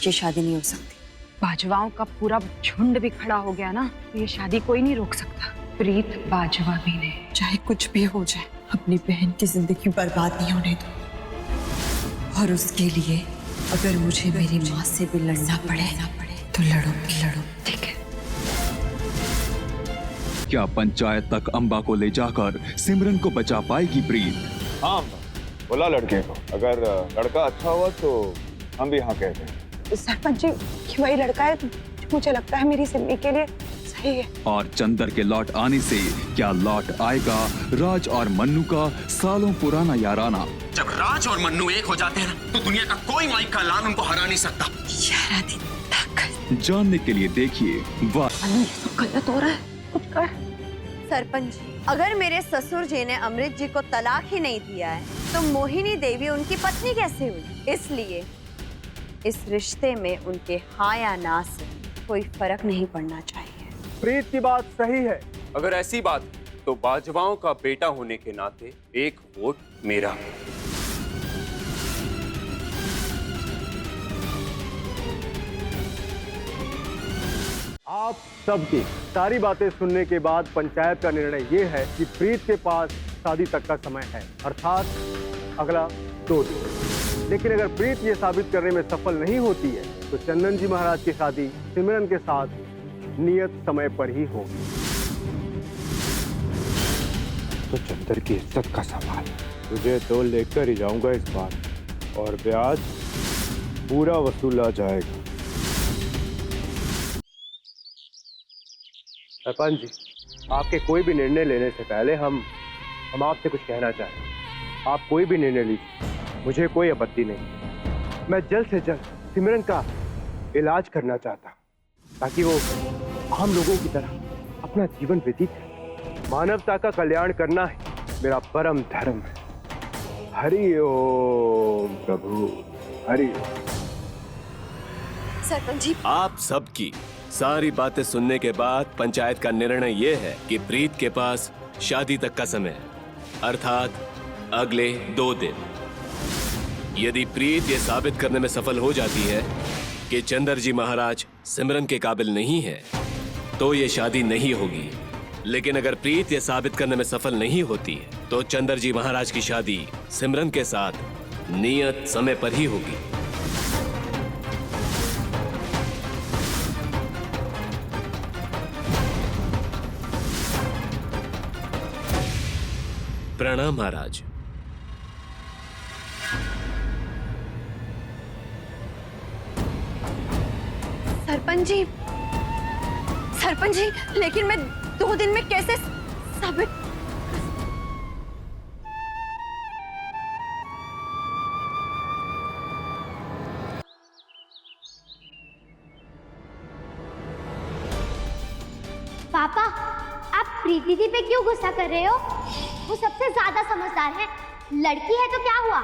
ये शादी नहीं हो सकती। बाजवाओं का पूरा झुंड भी खड़ा हो गया ना, तो ये शादी कोई नहीं रोक सकता। प्रीत बाजवा भी नहीं। चाहे कुछ भी हो जाए, अपनी बहन की जिंदगी बर्बाद नहीं होने दो। और उसके लिए अगर मुझे मेरी माँ से भी लड़ना पड़े तो लड़ूंगी। ठीक है। क्या पंचायत तक अंबा को ले जाकर सिमरन को बचा पाएगी प्रीत? हाँ, बोला लड़के को, अगर लड़का अच्छा हुआ तो हम भी हाँ कहते हैं। सरपंच जी, ये वही लड़का है जो मुझे लगता है मेरी सिमी के लिए सही है। और चंदर के लौट आने से क्या लौट आएगा राज और मन्नू का सालों पुराना याराना? जब राज और मन्नू एक हो जाते हैं ना, तो दुनिया का कोई माइक का लान उनको हरा नहीं सकता। यारानी ताकत जानने के लिए देखिए गलत हो रहा है, कुछ कर। सरपंच जी, अगर मेरे ससुर जी ने अमृत जी को तलाक ही नहीं दिया है, तो मोहिनी देवी उनकी पत्नी कैसे हुई? इसलिए इस रिश्ते में उनके हाँ या ना से कोई फर्क नहीं पड़ना चाहिए। प्रीत की बात सही है। अगर ऐसी बात है, तो बाजवाओं का बेटा होने के नाते एक वोट मेरा। आप सबकी सारी बातें सुनने के बाद पंचायत का निर्णय ये है कि प्रीत के पास शादी तक का समय है, अर्थात अगला 2 दिन। लेकिन अगर प्रीत ये साबित करने में सफल नहीं होती है, तो चंदन जी महाराज की शादी सिमरन के साथ नियत समय पर ही होगी। तो चंदर की इज्जत का सवाल, तुझे तो लेकर ही जाऊंगा इस बार, और ब्याज पूरा वसूला जाएगा। सरपंच जी, आपके कोई भी निर्णय लेने से पहले हम आपसे कुछ कहना चाहें। आप कोई भी निर्णय लीजिए, मुझे कोई आपत्ति नहीं। मैं जल्द से जल्द सिमरन का इलाज करना चाहता, ताकि वो आम लोगों की तरह अपना जीवन व्यतीत करे। मानवता का कल्याण करना है मेरा परम धर्म है। हरि ओम प्रभु, हरि ओम। सरपंच जी, आप सबकी सारी बातें सुनने के बाद पंचायत का निर्णय यह है कि प्रीत के पास शादी तक का समय है, अर्थात अगले 2 दिन। यदि प्रीत ये साबित करने में सफल हो जाती है कि चंदर जी महाराज सिमरन के काबिल नहीं है, तो ये शादी नहीं होगी। लेकिन अगर प्रीत ये साबित करने में सफल नहीं होती है, तो चंदर जी महाराज की शादी सिमरन के साथ नियत समय पर ही होगी। प्रणाम महाराज। सरपंच जी, लेकिन मैं 2 दिन में कैसे साबित? पापा, आप प्रीति दी पे क्यों गुस्सा कर रहे हो? वो सबसे ज्यादा समझदार है। लड़की है तो क्या हुआ?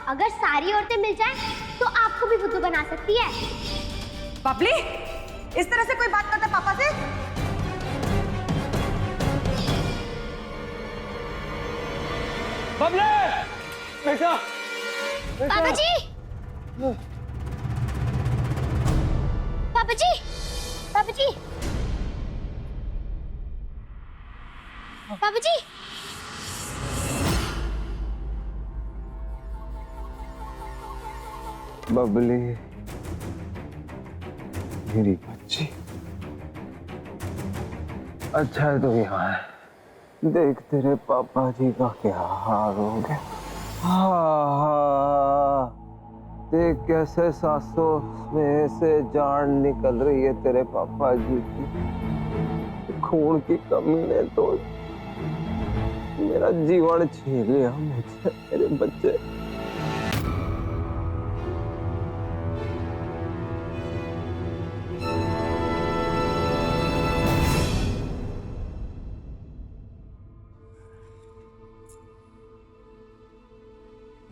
अगर सारी औरतें मिल जाएं, तो आपको भी बुद्धू बना सकती है। बबली, इस तरह से कोई बात करता है पापा से? बबले, बेटा, पापा जी, पापा जी, पापा जी, पापा जी। बबली, मेरी बच्ची, अच्छा है तो यहाँ है। देख तेरे पापा जी का क्या हाल हो गया। हाँ, देख कैसे सांसों में से जान निकल रही है तेरे पापा जी की। खून की कमी ने तो मेरा जीवन छीन लिया मुझसे, मेरे बच्चे।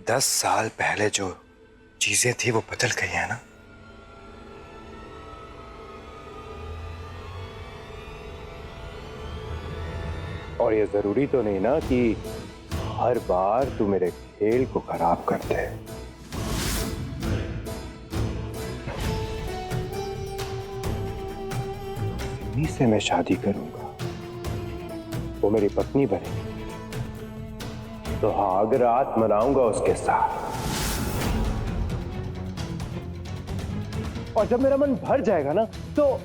दस साल पहले जो चीजें थी वो बदल गई है ना। और ये जरूरी तो नहीं ना कि हर बार तू मेरे खेल को खराब कर दे। सिमी से मैं शादी करूंगा, वो मेरी पत्नी बनेगी, तो आग रात मनाऊंगा उसके साथ। और जब मेरा मन भर जाएगा ना, तो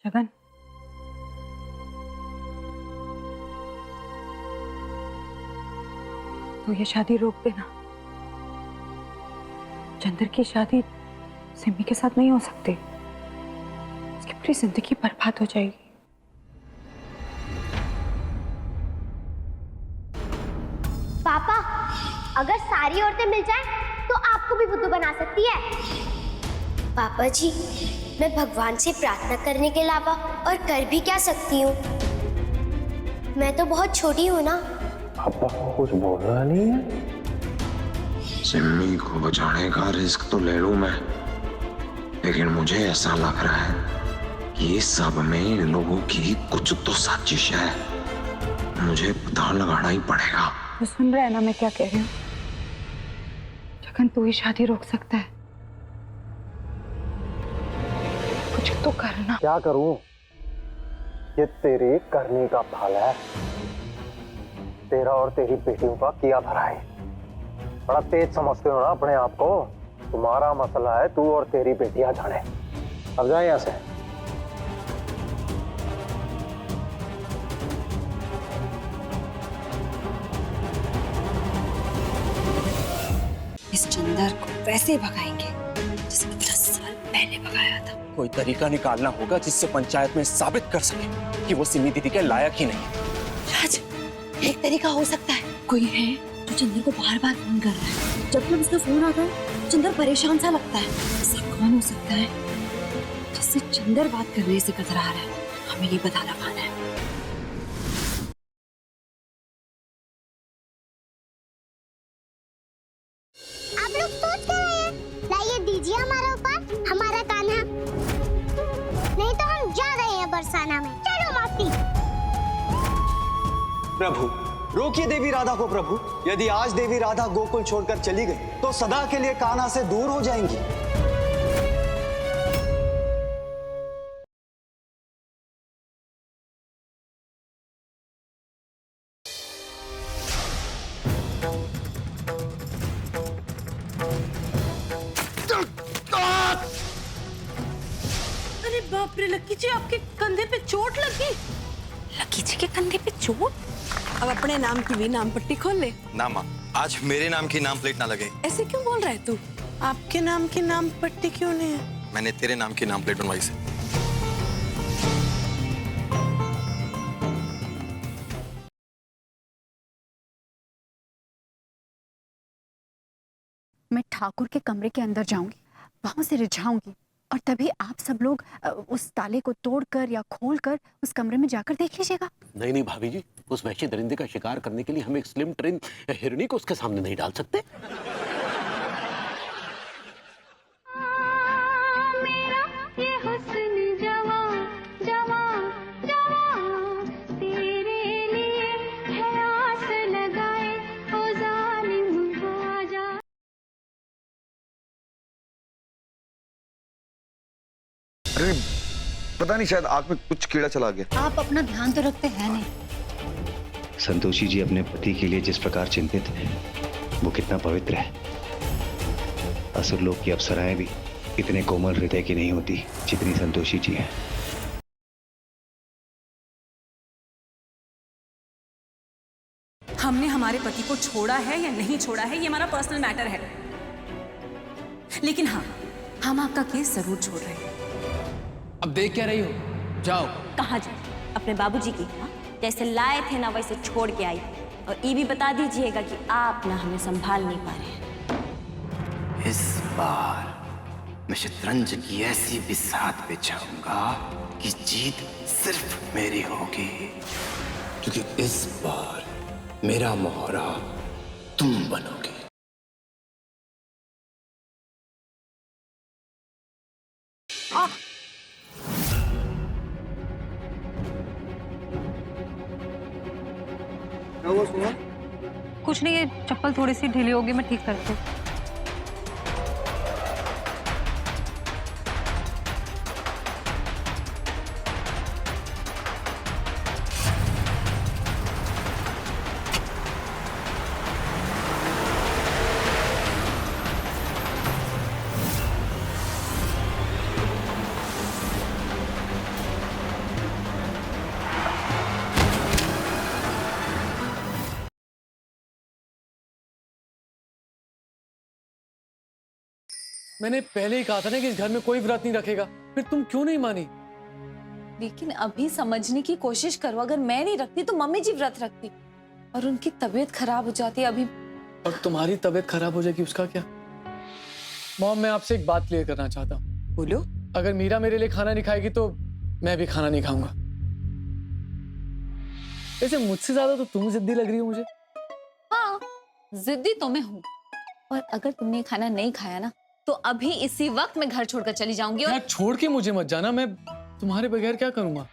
जगन, तो ये शादी रोक देना। चंद्र की शादी सिमी के साथ नहीं हो सकती, उसकी पूरी जिंदगी बर्बाद हो जाएगी। पापा, अगर सारी औरतें मिल जाएं, तो आपको भी बुद्धू बना सकती है। पापा जी, मैं भगवान से प्रार्थना करने के अलावा और कर भी क्या सकती हूँ? मैं तो बहुत छोटी हूँ ना। पापा को कुछ बोलना नहीं है? सिम्मी को बचाने का रिस्क तो ले लूं मैं, लेकिन मुझे ऐसा लग रहा है कि इस सब में इन लोगों की कुछ तो साजिश है। मुझे पता लगाना ही पड़ेगा। तो सुन रहा है ना मैं क्या कह रही हूँ? जगन, तू ही शादी रोक सकता है, कुछ तो करना। क्या करूं? ये तेरे करने का फल है। तेरा और तेरी बेटियों का किया धरा है। बड़ा तेज समझते हो ना अपने आप को। तुम्हारा मसला है, तू और तेरी बेटियां जाने। अब जाए यहां से। इस चंदर को वैसे भगाएंगे जैसे 10 साल पहले भगाया था। कोई तरीका निकालना होगा जिससे पंचायत में साबित कर सके कि वो सिमी दीदी के लायक ही नहीं है। राज, एक तरीका हो सकता है। कोई है जो चंदर को बार बार फोन कर रहा है। जब जब उसका फोन आता है, चंदर परेशान सा लगता है। ऐसा कौन हो सकता है जिससे चंदर बात करने से कतरा रहा है? हमें ये पता लगाना है। आप लोग सोच क्या रहे हैं? लाइए दीजिए हमारे ऊपर हमारा कान्हा, नहीं तो हम जा रहे हैं बरसाना में। चलो माफी। प्रभु, रोकिए देवी राधा को। प्रभु, यदि आज देवी राधा गोकुल छोड़कर चली गई तो सदा के लिए कान्हा से दूर हो जाएंगी। अरे बाप रे लक्की जी, आपके कंधे पे चोट लगी। लकी जी के कंधे पे चोट? अब अपने नाम की भी नाम पट्टी खोल ले। ना माँ, आज मेरे नाम की नाम प्लेट ना लगे। ऐसे क्यों बोल रहा है तू? आपके नाम की नाम पट्टी क्यों नहीं है? मैंने तेरे नाम की नाम प्लेट बनवाई से। मैं ठाकुर के कमरे के अंदर जाऊंगी, वहां से रिझाऊंगी, और तभी आप सब लोग उस ताले को तोड़कर या खोलकर उस कमरे में जाकर देख लीजिएगा। नहीं नहीं भाभी जी, उस वैश्य दरिंदे का शिकार करने के लिए हम एक स्लिम ट्रिम हिरनी को उसके सामने नहीं डाल सकते। अरे पता नहीं, शायद आंख में कुछ कीड़ा चला गया। आप अपना ध्यान तो रखते हैं नहीं। संतोषी जी अपने पति के लिए जिस प्रकार चिंतित है, वो कितना पवित्र है। असुर लोक की अप्सराएं भी इतने कोमल हृदय की नहीं होती जितनी संतोषी जी हैं। हमने हमारे पति को छोड़ा है या नहीं छोड़ा है, ये हमारा पर्सनल मैटर है। लेकिन हाँ, हम आपका केस जरूर छोड़ रहे हैं। अब देख क्या रही हो? जाओ। कहाँ जाओ? अपने बाबूजी की। जैसे लाए थे ना वैसे छोड़ के आई। और ये भी बता दीजिएगा कि आप ना हमें संभाल नहीं पा रहे हैं। इस बार मैं शतरंज की ऐसी बिसात पे जाऊंगा कि जीत सिर्फ मेरी होगी, क्योंकि इस बार मेरा मोहरा तुम बनोगे। क्या हुआ सुना? कुछ नहीं, ये चप्पल थोड़ी सी ढीली होगी, मैं ठीक करती हूँ। मैंने पहले ही कहा था ना कि इस घर में कोई व्रत नहीं रखेगा, फिर तुम क्यों नहीं मानी? लेकिन अभी समझने की कोशिश करो, अगर मैं नहीं रखती तो मम्मी जी व्रत रखती और उनकी तबीयत खराब हो जाती। अभी और तुम्हारी तबीयत खराब हो जाएगी उसका क्या? मॉम, मैं आपसे एक बात क्लियर करना चाहता हूँ। बोलो। अगर मीरा मेरे लिए खाना नहीं खाएगी तो मैं भी खाना नहीं खाऊंगा। वैसे मुझसे ज्यादा तो तुम जिद्दी लग रही हो मुझे। हाँ, जिद्दी तो मैं हूँ, और अगर तुमने खाना नहीं खाया ना तो अभी इसी वक्त मैं घर छोड़कर चली जाऊंगी। और यार छोड़ के मुझे मत जाना, मैं तुम्हारे बगैर क्या करूंगा?